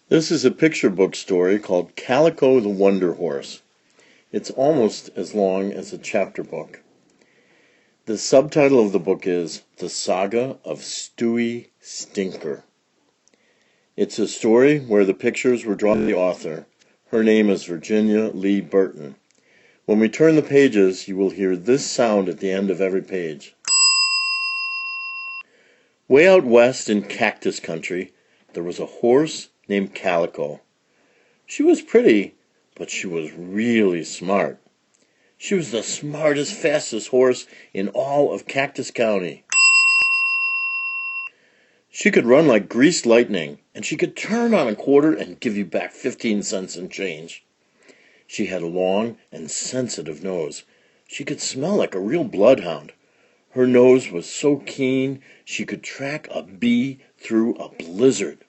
This is a picture book story called Calico the Wonder Horse. It's almost as long as a chapter book. The subtitle of the book is The Saga of Stewie Stinker. It's a story where the pictures were drawn by the author. Her name is Virginia Lee Burton. When we turn the pages, you will hear this sound at the end of every page. Way out west in Cactus country, there was a horse named Calico. She was pretty, but she was really smart. She was the smartest, fastest horse in all of Cactus County. She could run like greased lightning, and she could turn on a quarter and give you back 15 cents in change. She had a long and sensitive nose. She could smell like a real bloodhound. Her nose was so keen she could track a bee through a blizzard.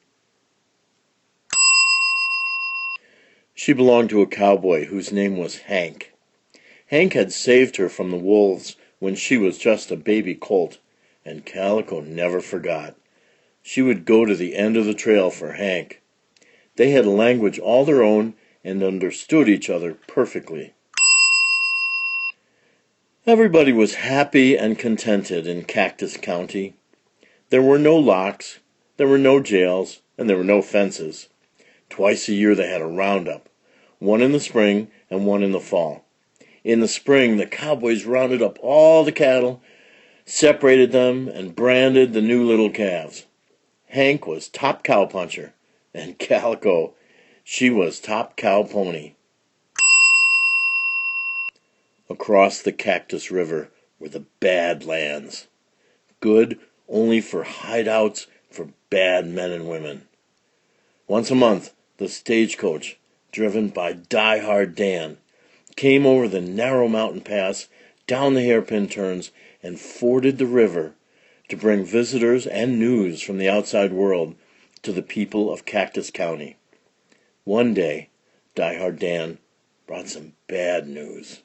She belonged to a cowboy whose name was Hank. Hank had saved her from the wolves when she was just a baby colt, and Calico never forgot. She would go to the end of the trail for Hank. They had a language all their own and understood each other perfectly. Everybody was happy and contented in Cactus County. There were no locks, there were no jails, and there were no fences. Twice a year they had a roundup, one in the spring and one in the fall. In the spring, the cowboys rounded up all the cattle, separated them, and branded the new little calves. Hank was top cowpuncher, and Calico, she was top cow pony. Across the Cactus River were the Badlands, good only for hideouts for bad men and women. Once a month, the stagecoach, driven by Die-Hard Dan, came over the narrow mountain pass, down the hairpin turns, and forded the river to bring visitors and news from the outside world to the people of Cactus County. One day, Die-Hard Dan brought some bad news.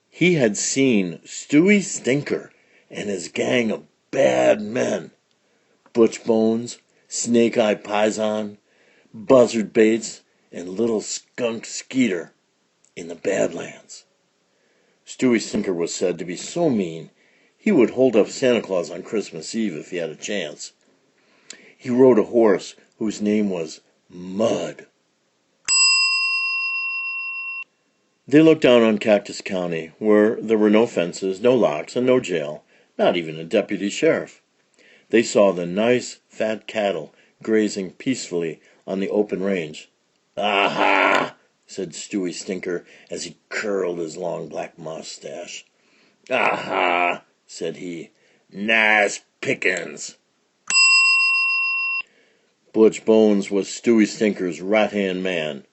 He had seen Stewie Stinker and his gang of bad men. Butch Bones, Snake-Eye Pison, Buzzard Bates, and Little Skunk Skeeter in the Badlands. Stewie Stinker was said to be so mean he would hold up Santa Claus on Christmas Eve if he had a chance. He rode a horse whose name was Mud. They looked down on Cactus County, where there were no fences, no locks, and no jail, not even a deputy sheriff. They saw the nice, fat cattle grazing peacefully on the open range. "Aha!" said Stewie Stinker as he curled his long black mustache. "Aha!" said he. "Nice pickings." Butch Bones was Stewie Stinker's right-hand man.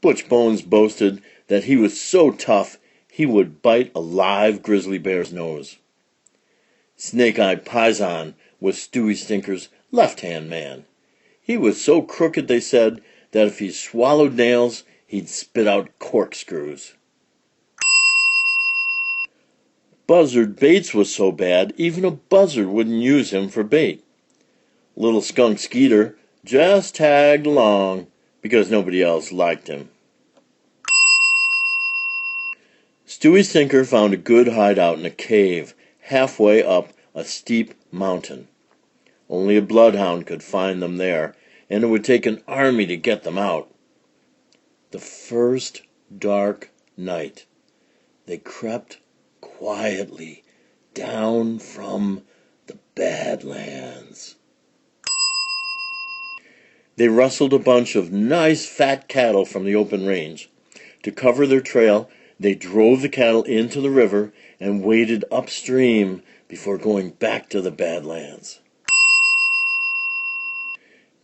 Butch Bones boasted that he was so tough he would bite a live grizzly bear's nose. Snake-Eye Pison was Stewie Stinker's left-hand man. He was so crooked, they said, that if he swallowed nails, he'd spit out corkscrews. Buzzard Bates was so bad, even a buzzard wouldn't use him for bait. Little Skunk Skeeter just tagged along because nobody else liked him. Stewie Stinker found a good hideout in a cave halfway up a steep mountain. Only a bloodhound could find them there, and it would take an army to get them out. The first dark night, they crept quietly down from the Badlands. They rustled a bunch of nice fat cattle from the open range. To cover their trail, they drove the cattle into the river and waded upstream before going back to the Badlands.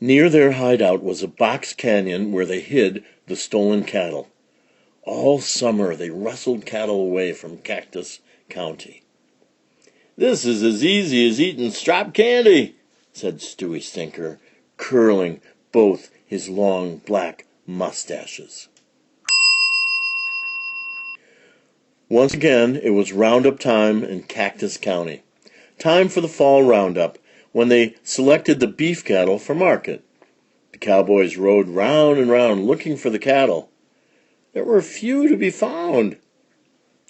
Near their hideout was a box canyon where they hid the stolen cattle. All summer they rustled cattle away from Cactus County. "This is as easy as eating strop candy," said Stewie Stinker, curling both his long black mustaches. Once again, it was roundup time in Cactus County. Time for the fall roundup, when they selected the beef cattle for market. The cowboys rode round and round looking for the cattle. There were few to be found.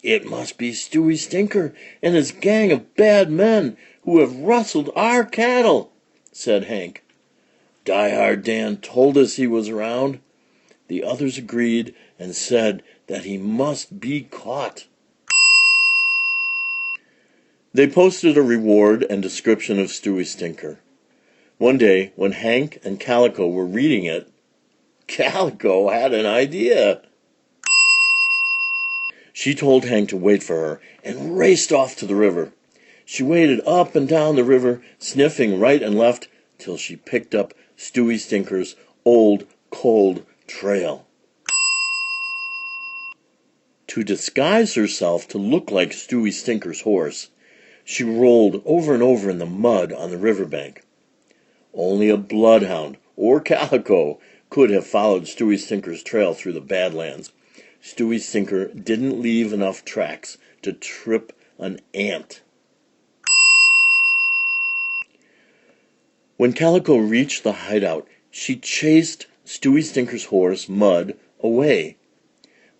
"It must be Stewie Stinker and his gang of bad men who have rustled our cattle," said Hank. "Die Hard Dan told us he was around." The others agreed and said that he must be caught. They posted a reward and description of Stewie Stinker. One day, when Hank and Calico were reading it, Calico had an idea. She told Hank to wait for her and raced off to the river. She waded up and down the river, sniffing right and left, till she picked up Stewie Stinker's old, cold trail. To disguise herself to look like Stewie Stinker's horse, she rolled over and over in the mud on the riverbank. Only a bloodhound or Calico could have followed Stewie Stinker's trail through the Badlands. Stewie Stinker didn't leave enough tracks to trip an ant. When Calico reached the hideout, she chased Stewie Stinker's horse, Mud, away.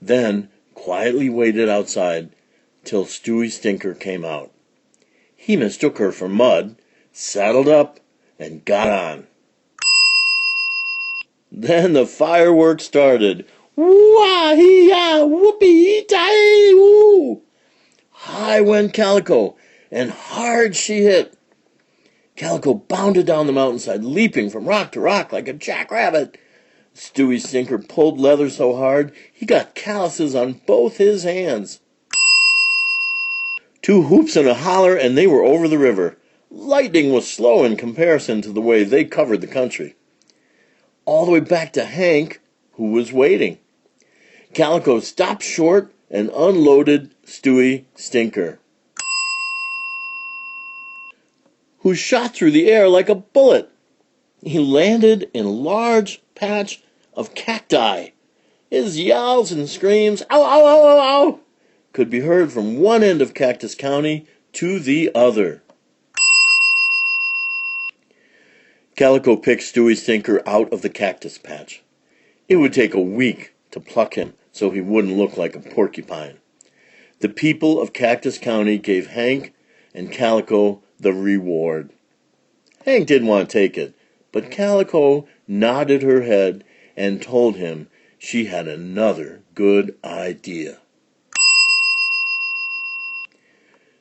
Then quietly waited outside till Stewie Stinker came out. He mistook her for Mud, saddled up, and got on. Then the fireworks started. Wah-hee-ya, whoopee-tie-woo! High went Calico, and hard she hit. Calico bounded down the mountainside, leaping from rock to rock like a jackrabbit. Stewie Stinker pulled leather so hard, he got calluses on both his hands. 2 hoops and a holler, and they were over the river. Lightning was slow in comparison to the way they covered the country. All the way back to Hank, who was waiting. Calico stopped short and unloaded Stewie Stinker, who shot through the air like a bullet. He landed in a large patch of cacti. His yells and screams, "Ow, ow, ow, ow, ow," could be heard from one end of Cactus County to the other. Calico picked Stewie Stinker out of the cactus patch. It would take a week to pluck him so he wouldn't look like a porcupine. The people of Cactus County gave Hank and Calico the reward. Hank didn't want to take it, but Calico nodded her head and told him she had another good idea.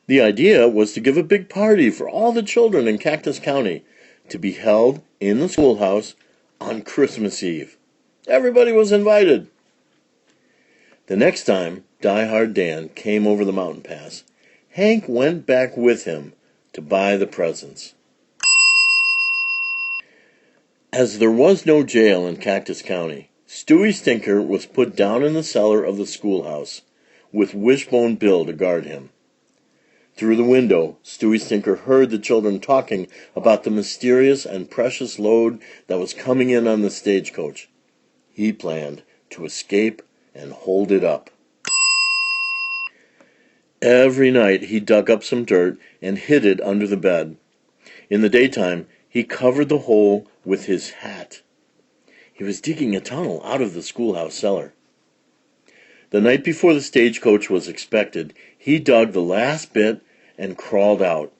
The idea was to give a big party for all the children in Cactus County, to be held in the schoolhouse on Christmas Eve. Everybody was invited. The next time Die Hard Dan came over the mountain pass, Hank went back with him to buy the presents. As there was no jail in Cactus County, Stewie Stinker was put down in the cellar of the schoolhouse, with Wishbone Bill to guard him. Through the window, Stewie Stinker heard the children talking about the mysterious and precious load that was coming in on the stagecoach. He planned to escape and hold it up. Every night he dug up some dirt and hid it under the bed. In the daytime, he covered the hole with his hat. He was digging a tunnel out of the schoolhouse cellar. The night before the stagecoach was expected, he dug the last bit and crawled out.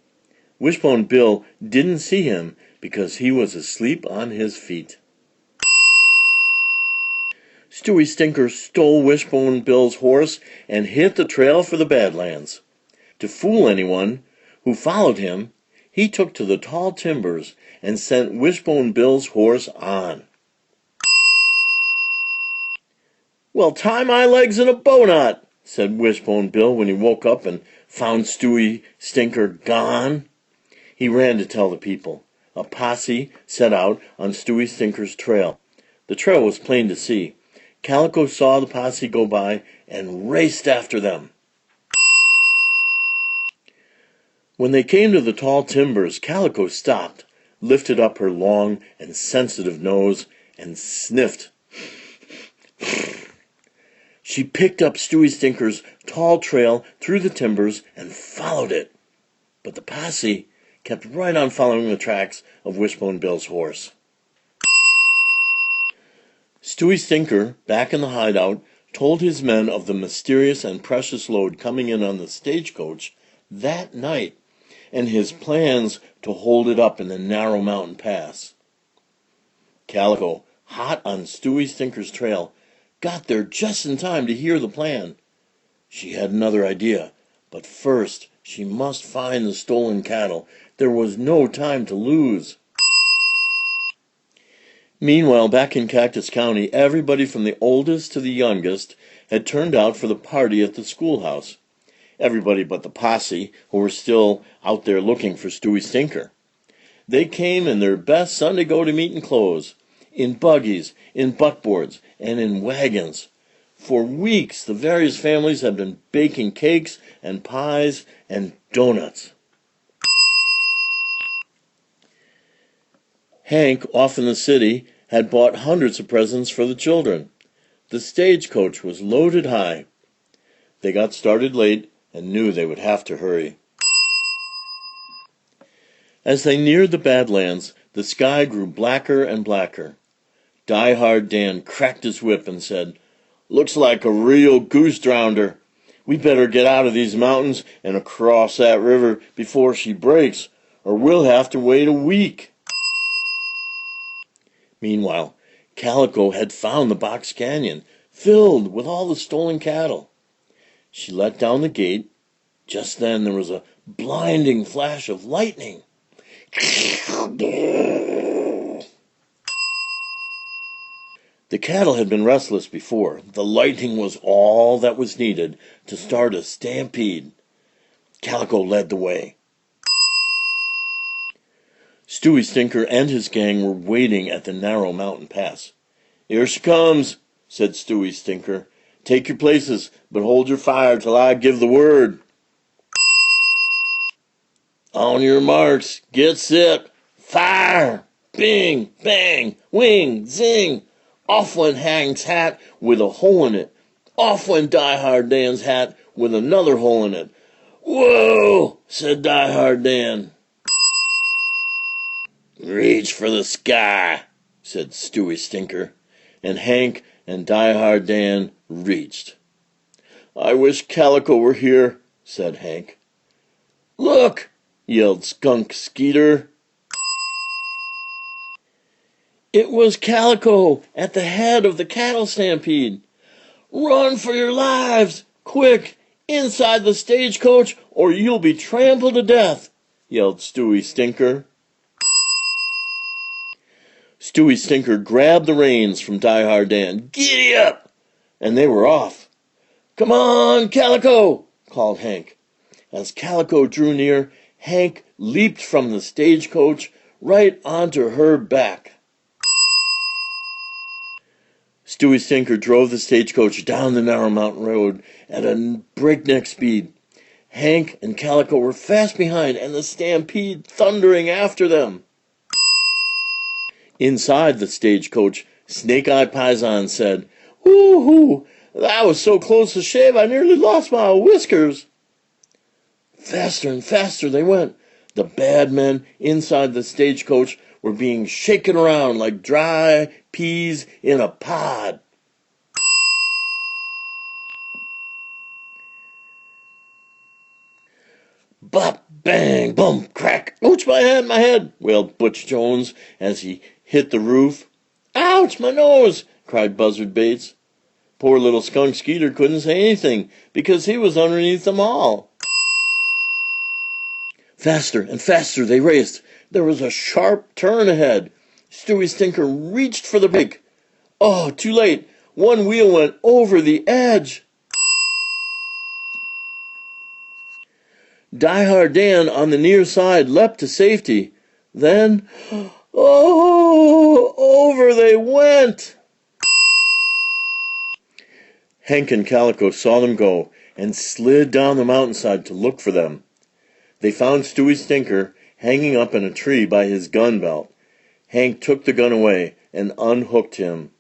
Wishbone Bill didn't see him because he was asleep on his feet. Stewie Stinker stole Wishbone Bill's horse and hit the trail for the Badlands. To fool anyone who followed him, he took to the tall timbers and sent Wishbone Bill's horse on. "Well, tie my legs in a bow knot," said Wishbone Bill when he woke up and found Stewie Stinker gone. He ran to tell the people. A posse set out on Stewie Stinker's trail. The trail was plain to see. Calico saw the posse go by and raced after them. When they came to the tall timbers, Calico stopped, lifted up her long and sensitive nose, and sniffed. She picked up Stewie Stinker's tall trail through the timbers and followed it. But the posse kept right on following the tracks of Wishbone Bill's horse. Stewie Stinker, back in the hideout, told his men of the mysterious and precious load coming in on the stagecoach that night, and his plans to hold it up in the narrow mountain pass. Calico, hot on Stewie Stinker's trail, got there just in time to hear the plan. She had another idea, but first she must find the stolen cattle. There was no time to lose. Meanwhile, back in Cactus County, everybody from the oldest to the youngest had turned out for the party at the schoolhouse. Everybody but the posse, who were still out there looking for Stewie Stinker. They came in their best Sunday go-to-meeting clothes, in buggies, in buckboards, and in wagons. For weeks, the various families had been baking cakes and pies and donuts. Hank, off in the city, had bought hundreds of presents for the children. The stagecoach was loaded high. They got started late and knew they would have to hurry. As they neared the Badlands, the sky grew blacker and blacker. Die Hard Dan cracked his whip and said, "Looks like a real goose drounder. We better get out of these mountains and across that river before she breaks, or we'll have to wait a week." Meanwhile, Calico had found the box canyon, filled with all the stolen cattle. She let down the gate. Just then there was a blinding flash of lightning. The cattle had been restless before. The lightning was all that was needed to start a stampede. Calico led the way. Stewie Stinker and his gang were waiting at the narrow mountain pass. "Here she comes," said Stewie Stinker. "Take your places, but hold your fire till I give the word." "On your marks, get set, fire! Bing, bang, wing, zing! Off went Hank's hat with a hole in it. Off went Die Hard Dan's hat with another hole in it. "Whoa!" said Die Hard Dan. "Reach for the sky," said Stewie Stinker, and Hank and Die Hard Dan reached. "I wish Calico were here," said Hank. "Look!" yelled Skunk Skeeter. It was Calico at the head of the cattle stampede. "Run for your lives! Quick! Inside the stagecoach, or you'll be trampled to death!" yelled Stewie Stinker. Stewie Stinker grabbed the reins from Die Hard Dan. "Giddy up!" And they were off. "Come on, Calico!" called Hank. As Calico drew near, Hank leaped from the stagecoach right onto her back. Stewie Stinker drove the stagecoach down the narrow mountain road at a breakneck speed. Hank and Calico were fast behind, and the stampede thundering after them. Inside the stagecoach, Snake-Eyed Paisan said, "Woo-hoo! That was so close to shave I nearly lost my whiskers." Faster and faster they went. The bad men inside the stagecoach were being shaken around like dry peas in a pod. "Bop, bang, bump, crack! Ouch, my head!" wailed Butch Jones as he hit the roof. "Ouch, my nose!" cried Buzzard Bates. Poor little Skunk Skeeter couldn't say anything because he was underneath them all. Faster and faster they raced. There was a sharp turn ahead. Stewie Stinker reached for the brake. Oh, too late. One wheel went over the edge. Die Hard Dan on the near side leapt to safety. Then, over they went. Hank and Calico saw them go and slid down the mountainside to look for them. They found Stewie Stinker hanging up in a tree by his gun belt. Hank took the gun away and unhooked him.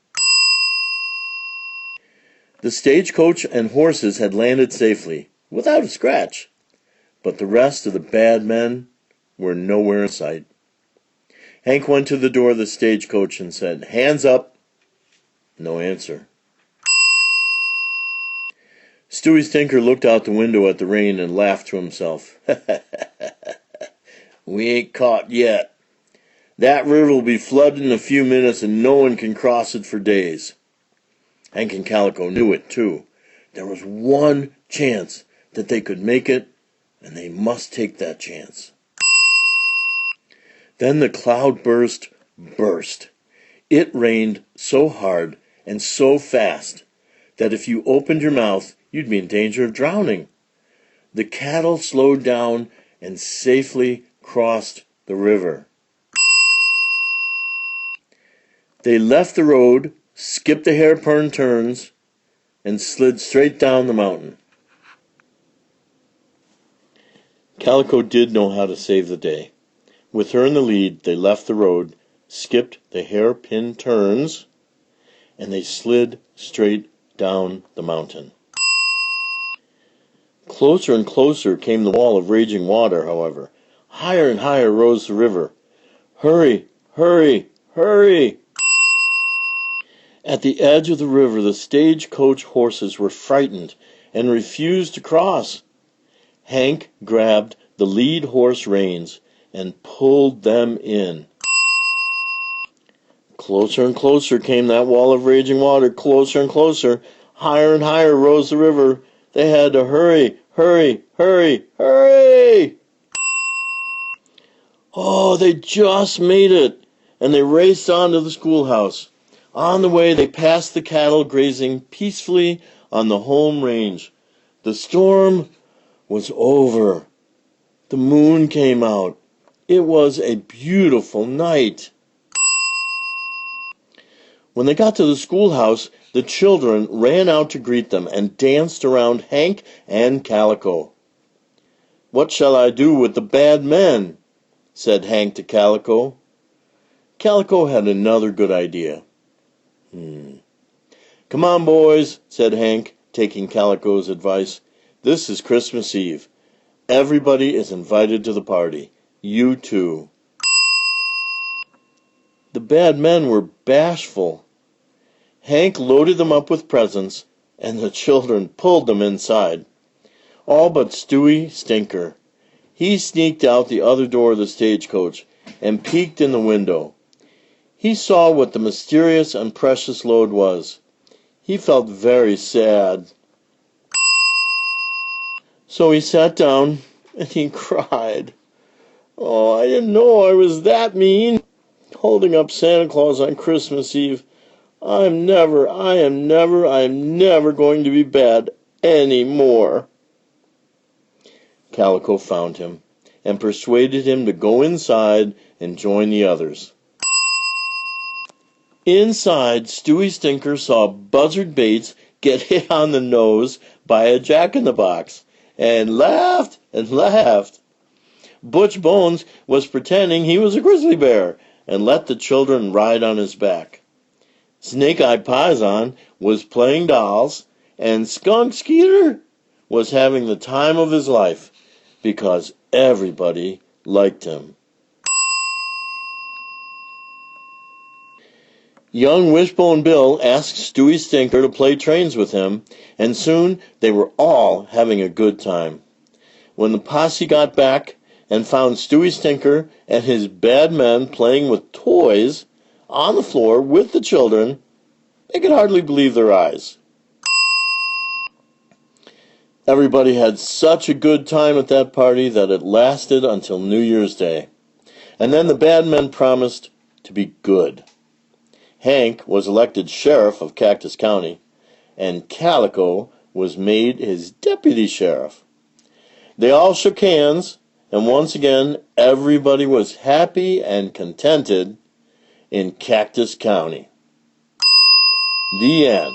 The stagecoach and horses had landed safely, without a scratch. But the rest of the bad men were nowhere in sight. Hank went to the door of the stagecoach and said, "Hands up." No answer. Stewie Stinker looked out the window at the rain and laughed to himself. "We ain't caught yet. That river will be flooded in a few minutes and no one can cross it for days." Hank and Calico knew it, too. There was one chance that they could make it, and they must take that chance. Then the cloudburst burst. It rained so hard and so fast that if you opened your mouth, you'd be in danger of drowning. The cattle slowed down and safely crossed the river. They left the road, skipped the hairpin turns, and slid straight down the mountain. Calico did know how to save the day. With her in the lead, they left the road, skipped the hairpin turns, and they slid straight down the mountain. Closer and closer came the wall of raging water, however. Higher and higher rose the river. "Hurry, hurry, hurry!" At the edge of the river, the stagecoach horses were frightened and refused to cross. Hank grabbed the lead horse reins and pulled them in. Closer and closer came that wall of raging water, closer and closer. Higher and higher rose the river. They had to hurry, hurry, hurry, hurry! Oh, they just made it, and they raced on to the schoolhouse. On the way, they passed the cattle grazing peacefully on the home range. The storm was over. The moon came out. It was a beautiful night. When they got to the schoolhouse, the children ran out to greet them and danced around Hank and Calico. "What shall I do with the bad men?" said Hank to Calico. Calico had another good idea. "Come on, boys," said Hank, taking Calico's advice. "This is Christmas Eve. Everybody is invited to the party. You too." The bad men were bashful. Hank loaded them up with presents, and the children pulled them inside. All but Stewie Stinker. He sneaked out the other door of the stagecoach and peeked in the window. He saw what the mysterious and precious load was. He felt very sad. So he sat down and he cried. "Oh, I didn't know I was that mean, holding up Santa Claus on Christmas Eve. I am never going to be bad anymore." Calico found him and persuaded him to go inside and join the others. Inside, Stewie Stinker saw Buzzard Bates get hit on the nose by a jack-in-the-box and laughed and laughed. Butch Bones was pretending he was a grizzly bear and let the children ride on his back. Snake-Eyed Pison was playing dolls, and Skunk Skeeter was having the time of his life because everybody liked him. Young Wishbone Bill asked Stewie Stinker to play trains with him, and soon they were all having a good time. When the posse got back and found Stewie Stinker and his bad men playing with toys on the floor with the children, they could hardly believe their eyes. Everybody had such a good time at that party that it lasted until New Year's Day. And then the bad men promised to be good. Hank was elected sheriff of Cactus County, and Calico was made his deputy sheriff. They all shook hands, and once again everybody was happy and contented in Cactus County. The end.